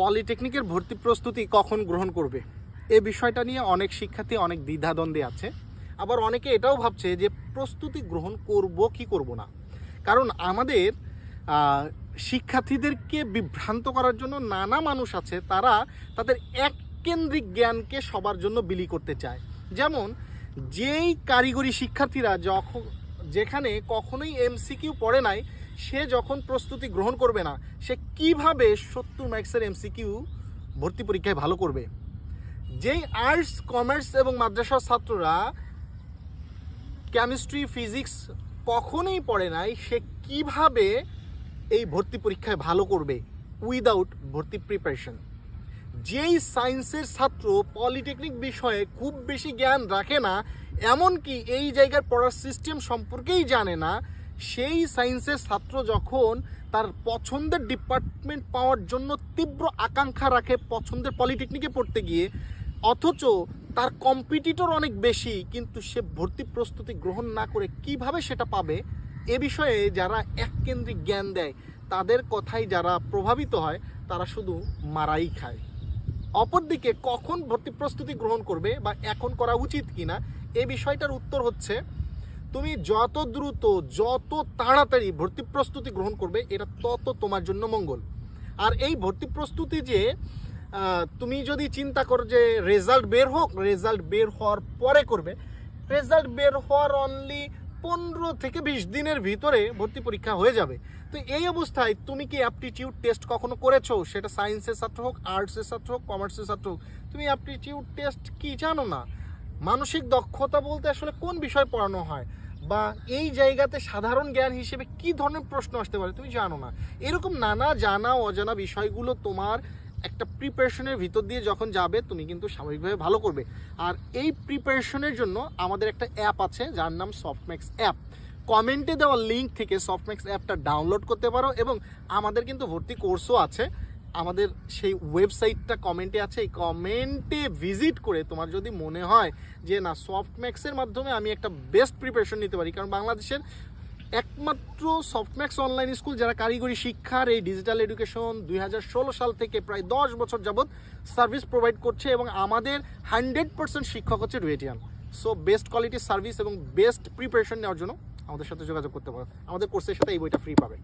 পলিটেকনিকের ভর্তি প্রস্তুতি কখন গ্রহণ করবে এই বিষয়টা নিয়ে অনেক শিক্ষার্থী অনেক দ্বিধাদ্বন্দ্বে আছে। আবার অনেকে এটাও ভাবছে যে প্রস্তুতি গ্রহণ করব কি করব না, কারণ আমাদের শিক্ষার্থীদেরকে বিভ্রান্ত করার জন্য নানা মানুষ আছে, তারা তাদের এককেন্দ্রিক জ্ঞানকে সবার জন্য বিলি করতে চায়। যেমন যেই কারিগরি শিক্ষার্থীরা যেখানে কখনোই এমসিকিউ পড়ে নাই, সে যখন প্রস্তুতি গ্রহণ করবে না, সে কিভাবে 70 মার্কসের এমসিকিউ ভর্তি পরীক্ষায় ভালো করবে। যেই আর্টস, কমার্স এবং মাদ্রাসার ছাত্ররা কেমিস্ট্রি, ফিজিক্স কখনোই পড়ে নাই, সে কিভাবে এই ভর্তি পরীক্ষায় ভালো করবে উইদাউট ভর্তি প্রিপারেশন। যেই সায়েন্সের ছাত্র পলিটেকনিক বিষয়ে খুব বেশি জ্ঞান রাখে না, এমনকি এই জায়গার পড়ার সিস্টেম সম্পর্কেই জানে না, সেই সায়েন্সের ছাত্র যখন তার পছন্দের ডিপার্টমেন্ট পাওয়ার জন্য তীব্র আকাঙ্ক্ষা রাখে পছন্দের পলিটেকনিকে পড়তে গিয়ে, অথচ তার কম্পিটিটর অনেক বেশি, কিন্তু সে ভর্তি প্রস্তুতি গ্রহণ না করে কিভাবে সেটা পাবে, এ বিষয়ে যারা এককেন্দ্রিক জ্ঞান দেয় তাদের কথাই যারা প্রভাবিত হয় তারা শুধু মারাই খায়। অপরদিকে কখন ভর্তি প্রস্তুতি গ্রহণ করবে বা এখন করা উচিত কিনা, এই বিষয়টার উত্তর হচ্ছে তুমি যত দ্রুত যত তাড়াতাড়ি ভর্তি প্রস্তুতি গ্রহণ করবে এটা তত তোমার জন্য মঙ্গল। আর এই ভর্তি প্রস্তুতি যে তুমি যদি চিন্তা করো যে রেজাল্ট বের হোক, রেজাল্ট বের হওয়ার পরে করবে, রেজাল্ট বের হওয়ার অনলি 15 থেকে 20 দিনের ভিতরে ভর্তি পরীক্ষা হয়ে যাবে। তো এই অবস্থায় তুমি কি অ্যাপটিটিউড টেস্ট কখনো করেছো? সেটা সায়েন্সের ছাত্র হোক, আর্টসের ছাত্র হোক, কমার্সের ছাত্র হোক, তুমি অ্যাপটিটিউড টেস্ট কি জানো না? মানসিক দক্ষতা বলতে আসলে কোন বিষয় পড়ানো হয়, বা এই জায়গাতে সাধারণ জ্ঞান হিসেবে কি ধরনের প্রশ্ন আসতে পারে তুমি জানো না। এরকম নানা জানা অজানা বিষয়গুলো তোমার একটা প্রিপারেশনের ভিতর দিয়ে যখন যাবে, তুমি কিন্তু স্বাভাবিকভাবে ভালো করবে। আর এই প্রিপারেশনের জন্য আমাদের একটা অ্যাপ আছে যার নাম সফটম্যাক্স অ্যাপ। কমেন্টে দেওয়া লিঙ্ক থেকে সফটম্যাক্স অ্যাপটা ডাউনলোড করতে পারো, এবং আমাদের কিন্তু ভর্তি কোর্সও আছে। আমাদের সেই ওয়েবসাইটটা কমেন্টে আছে, এই কমেন্টে ভিজিট করে তোমার যদি মনে হয় যে না, সফটম্যাক্সের মাধ্যমে আমি একটা বেস্ট প্রিপারেশন নিতে পারি, কারণ বাংলাদেশের একমাত্র সফটম্যাক্স অনলাইন স্কুল যারা কারিগরি শিক্ষার এই ডিজিটাল এডুকেশন 2016 সাল থেকে প্রায় 10 বছর যাবৎ সার্ভিস প্রোভাইড করছে, এবং আমাদের 100% শিক্ষক হচ্ছে রুয়েটিয়ান। সো বেস্ট কোয়ালিটির সার্ভিস এবং বেস্ট প্রিপারেশন নেওয়ার জন্য আমাদের সাথে যোগাযোগ করতে পারো। আমাদের কোর্সের সাথে এই বইটা ফ্রি পাবে।